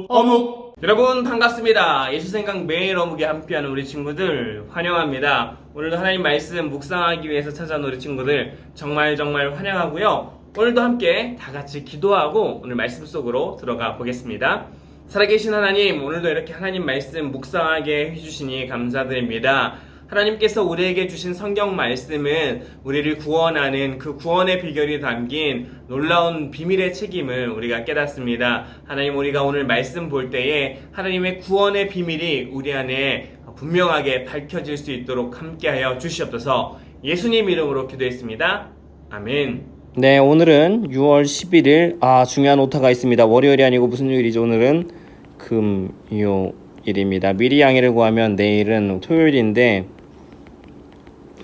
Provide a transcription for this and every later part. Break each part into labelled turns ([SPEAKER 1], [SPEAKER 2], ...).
[SPEAKER 1] 어묵. 여러분 반갑습니다. 예수생각 매일 어묵에 함께하는 우리 친구들 환영합니다. 오늘도 하나님 말씀 묵상하기 위해서 찾아온 우리 친구들 정말 환영하고요. 오늘도 함께 다 같이 기도하고 오늘 말씀 속으로 들어가 보겠습니다. 살아계신 하나님, 오늘도 이렇게 하나님 말씀 묵상하게 해주시니 감사드립니다. 하나님께서 우리에게 주신 성경 말씀은 우리를 구원하는 그 구원의 비결이 담긴 놀라운 비밀의 책임을 우리가 깨닫습니다. 하나님, 우리가 오늘 말씀 볼 때에 하나님의 구원의 비밀이 우리 안에 분명하게 밝혀질 수 있도록 함께하여 주시옵소서. 예수님 이름으로 기도했습니다. 아멘.
[SPEAKER 2] 네, 오늘은 6월 11일 중요한 오타가 있습니다. 월요일이 아니고 무슨 요일이죠? 오늘은 금요일입니다. 미리 양해를 구하면 내일은 토요일인데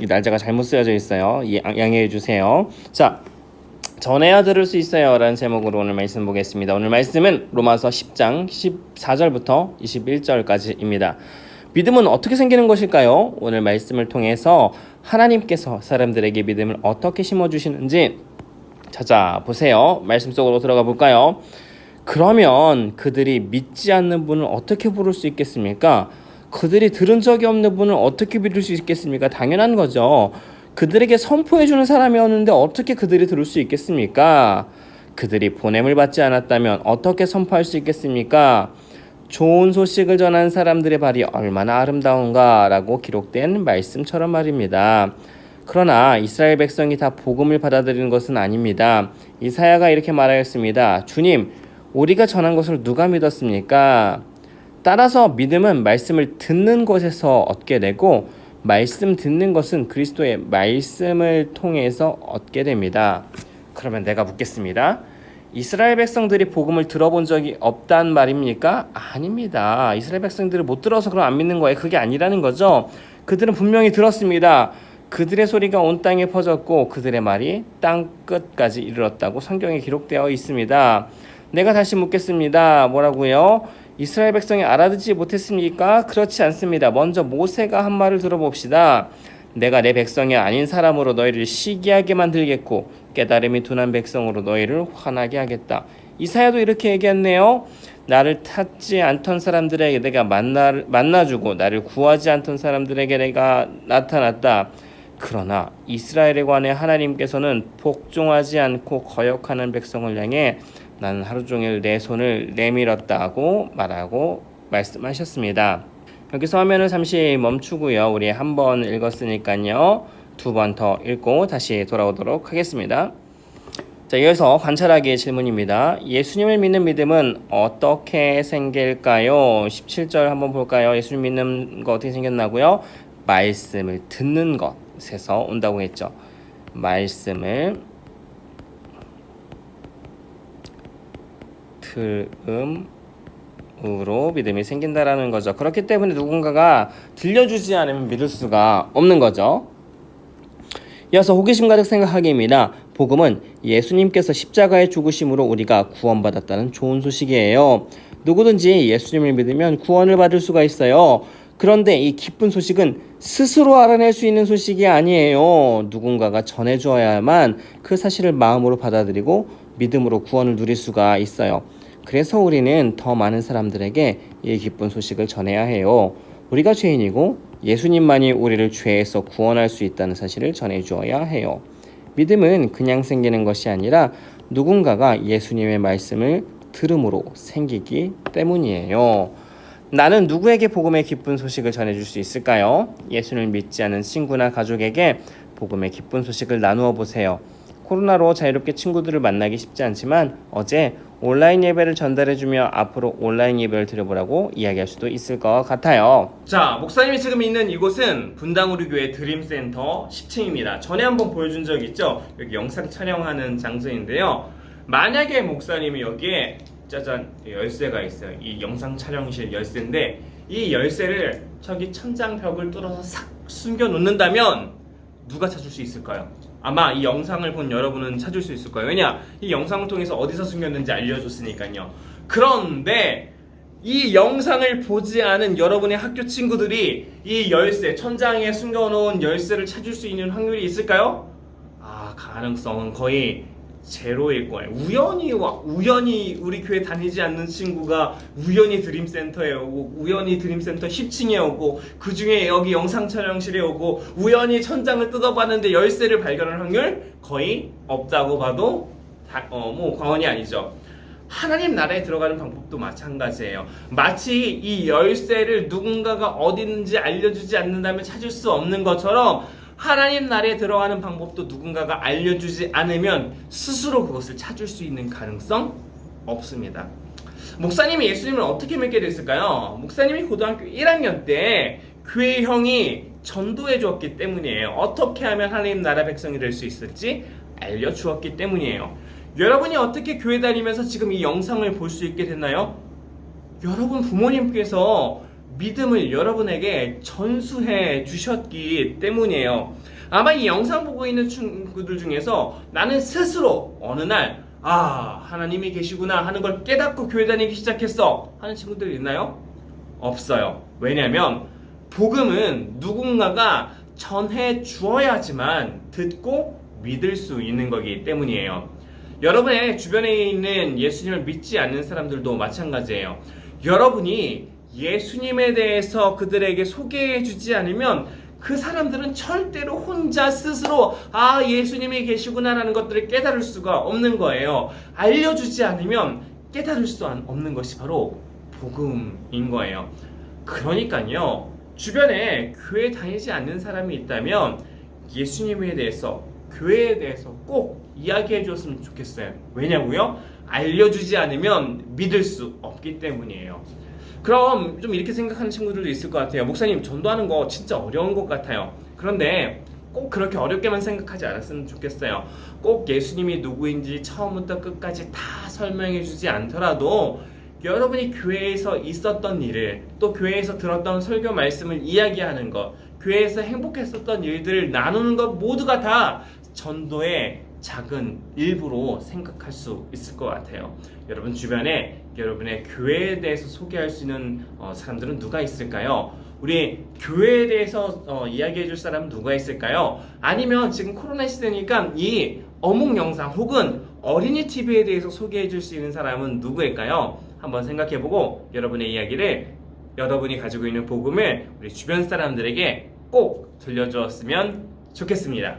[SPEAKER 2] 이 날짜가 잘못 쓰여져 있어요. 양해해 주세요. 자, 전해야 들을 수 있어요 라는 제목으로 오늘 말씀 보겠습니다. 오늘 말씀은 로마서 10장 14절부터 21절까지입니다. 믿음은 어떻게 생기는 것일까요? 오늘 말씀을 통해서 하나님께서 사람들에게 믿음을 어떻게 심어주시는지 찾아보세요. 말씀 속으로 들어가 볼까요? 그러면 그들이 믿지 않는 분을 어떻게 부를 수 있겠습니까? 그들이 들은 적이 없는 분을 어떻게 믿을 수 있겠습니까? 당연한 거죠. 그들에게 선포해주는 사람이 없는데 어떻게 그들이 들을 수 있겠습니까? 그들이 보냄을 받지 않았다면 어떻게 선포할 수 있겠습니까? 좋은 소식을 전하는 사람들의 발이 얼마나 아름다운가 라고 기록된 말씀처럼 말입니다. 그러나 이스라엘 백성이 다 복음을 받아들이는 것은 아닙니다. 이사야가 이렇게 말하였습니다. 주님, 우리가 전한 것을 누가 믿었습니까? 따라서 믿음은 말씀을 듣는 것에서 얻게 되고 말씀 듣는 것은 그리스도의 말씀을 통해서 얻게 됩니다. 그러면 내가 묻겠습니다. 이스라엘 백성들이 복음을 들어본 적이 없단 말입니까? 아닙니다. 이스라엘 백성들이 못 들어서 그럼 안 믿는 거예요. 그게 아니라는 거죠. 그들은 분명히 들었습니다. 그들의 소리가 온 땅에 퍼졌고 그들의 말이 땅 끝까지 이르렀다고 성경에 기록되어 있습니다. 내가 다시 묻겠습니다. 뭐라고요? 이스라엘 백성이 알아듣지 못했습니까? 그렇지 않습니다. 먼저 모세가 한 말을 들어봅시다. 내가 내 백성이 아닌 사람으로 너희를 시기하게 만들겠고 깨달음이 둔한 백성으로 너희를 화나게 하겠다. 이사야도 이렇게 얘기했네요. 나를 찾지 않던 사람들에게 내가 만나주고 나를 구하지 않던 사람들에게 내가 나타났다. 그러나 이스라엘에 관해 하나님께서는 복종하지 않고 거역하는 백성을 향해 나는 하루 종일 내 손을 내밀었다고 말씀하셨습니다. 여기서 화면을 잠시 멈추고요. 우리 한 번 읽었으니까요. 두 번 더 읽고 다시 돌아오도록 하겠습니다. 자, 이어서 관찰하기의 질문입니다. 예수님을 믿는 믿음은 어떻게 생길까요? 17절 한번 볼까요? 예수님 믿는 거 어떻게 생겼나고요? 말씀을 듣는 것에서 온다고 했죠. 말씀을 들음으로 믿음이 생긴다라는 거죠. 그렇기 때문에 누군가가 들려주지 않으면 믿을 수가 없는 거죠. 이어서 호기심 가득 생각하기입니다. 복음은 예수님께서 십자가의 죽으심으로 우리가 구원받았다는 좋은 소식이에요. 누구든지 예수님을 믿으면 구원을 받을 수가 있어요. 그런데 이 기쁜 소식은 스스로 알아낼 수 있는 소식이 아니에요. 누군가가 전해주어야만 그 사실을 마음으로 받아들이고 믿음으로 구원을 누릴 수가 있어요. 그래서 우리는 더 많은 사람들에게 이 기쁜 소식을 전해야 해요. 우리가 죄인이고 예수님만이 우리를 죄에서 구원할 수 있다는 사실을 전해주어야 해요. 믿음은 그냥 생기는 것이 아니라 누군가가 예수님의 말씀을 들음으로 생기기 때문이에요. 나는 누구에게 복음의 기쁜 소식을 전해줄 수 있을까요? 예수를 믿지 않은 친구나 가족에게 복음의 기쁜 소식을 나누어 보세요. 코로나로 자유롭게 친구들을 만나기 쉽지 않지만 어제 온라인 예배를 전달해주며 앞으로 온라인 예배를 드려보라고 이야기할 수도 있을 것 같아요.
[SPEAKER 1] 자, 목사님이 지금 있는 이곳은 분당우리교회 드림센터 10층입니다. 전에 한번 보여준 적 있죠? 여기 영상 촬영하는 장소인데요. 만약에 목사님이 여기에 짜잔 열쇠가 있어요. 이 영상 촬영실 열쇠인데 이 열쇠를 저기 천장 벽을 뚫어서 싹 숨겨 놓는다면 누가 찾을 수 있을까요? 아마 이 영상을 본 여러분은 찾을 수 있을 거예요. 왜냐? 이 영상을 통해서 어디서 숨겼는지 알려줬으니까요. 그런데 이 영상을 보지 않은 여러분의 학교 친구들이 이 열쇠, 천장에 숨겨놓은 열쇠를 찾을 수 있는 확률이 있을까요? 가능성은 거의 제로일 거예요. 우연히 우리 교회 다니지 않는 친구가 우연히 드림센터에 오고, 우연히 드림센터 10층에 오고, 그 중에 여기 영상 촬영실에 오고, 우연히 천장을 뜯어봤는데 열쇠를 발견할 확률 거의 없다고 봐도 뭐 과언이 아니죠. 하나님 나라에 들어가는 방법도 마찬가지예요. 마치 이 열쇠를 누군가가 어디 있는지 알려주지 않는다면 찾을 수 없는 것처럼, 하나님 나라에 들어가는 방법도 누군가가 알려주지 않으면 스스로 그것을 찾을 수 있는 가능성 없습니다. 목사님이 예수님을 어떻게 믿게 됐을까요? 목사님이 고등학교 1학년 때 교회 형이 전도해 주었기 때문이에요. 어떻게 하면 하나님 나라 백성이 될 수 있을지 알려주었기 때문이에요. 여러분이 어떻게 교회 다니면서 지금 이 영상을 볼 수 있게 됐나요? 여러분 부모님께서 믿음을 여러분에게 전수해 주셨기 때문이에요. 아마 이 영상 보고 있는 친구들 중에서 나는 스스로 어느 날 하나님이 계시구나 하는 걸 깨닫고 교회 다니기 시작했어 하는 친구들 있나요? 없어요. 왜냐하면 복음은 누군가가 전해 주어야지만 듣고 믿을 수 있는 거기 때문이에요. 여러분의 주변에 있는 예수님을 믿지 않는 사람들도 마찬가지예요. 여러분이 예수님에 대해서 그들에게 소개해 주지 않으면 그 사람들은 절대로 혼자 스스로 예수님이 계시구나라는 것들을 깨달을 수가 없는 거예요. 알려주지 않으면 깨달을 수 없는 것이 바로 복음인 거예요. 그러니까요, 주변에 교회 다니지 않는 사람이 있다면 예수님에 대해서, 교회에 대해서 꼭 이야기해 줬으면 좋겠어요. 왜냐고요? 알려주지 않으면 믿을 수 없기 때문이에요. 그럼 좀 이렇게 생각하는 친구들도 있을 것 같아요. 목사님, 전도하는 거 진짜 어려운 것 같아요. 그런데 꼭 그렇게 어렵게만 생각하지 않았으면 좋겠어요. 꼭 예수님이 누구인지 처음부터 끝까지 다 설명해 주지 않더라도 여러분이 교회에서 있었던 일을, 또 교회에서 들었던 설교 말씀을 이야기하는 것, 교회에서 행복했었던 일들을 나누는 것 모두가 다 전도의 작은 일부로 생각할 수 있을 것 같아요. 여러분 주변에 여러분의 교회에 대해서 소개할 수 있는 사람들은 누가 있을까요? 우리 교회에 대해서 이야기해 줄 사람은 누가 있을까요? 아니면 지금 코로나 시대니까 이 어묵 영상 혹은 어린이 TV에 대해서 소개해 줄 수 있는 사람은 누구일까요? 한번 생각해보고 여러분의 이야기를, 여러분이 가지고 있는 복음을 우리 주변 사람들에게 꼭 들려주었으면 좋겠습니다.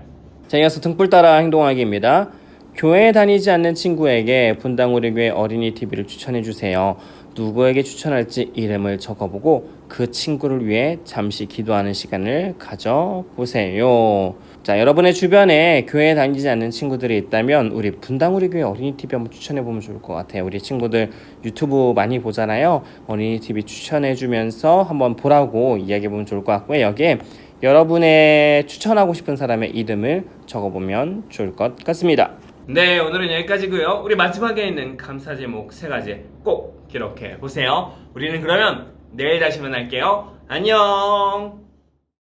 [SPEAKER 2] 자, 이어서 등불 따라 행동하기입니다. 교회에 다니지 않는 친구에게 분당 우리 교회 어린이 TV를 추천해 주세요. 누구에게 추천할지 이름을 적어보고 그 친구를 위해 잠시 기도하는 시간을 가져보세요. 자, 여러분의 주변에 교회에 다니지 않는 친구들이 있다면 우리 분당 우리 교회 어린이 TV 한번 추천해 보면 좋을 것 같아요. 우리 친구들 유튜브 많이 보잖아요. 어린이 TV 추천해 주면서 한번 보라고 이야기해 보면 좋을 것 같고요. 여기에 여러분의 추천하고 싶은 사람의 이름을 적어보면 좋을 것 같습니다.
[SPEAKER 1] 네, 오늘은 여기까지고요. 우리 마지막에 있는 감사 제목 3가지 꼭 기록해 보세요. 우리는 그러면 내일 다시 만날게요. 안녕.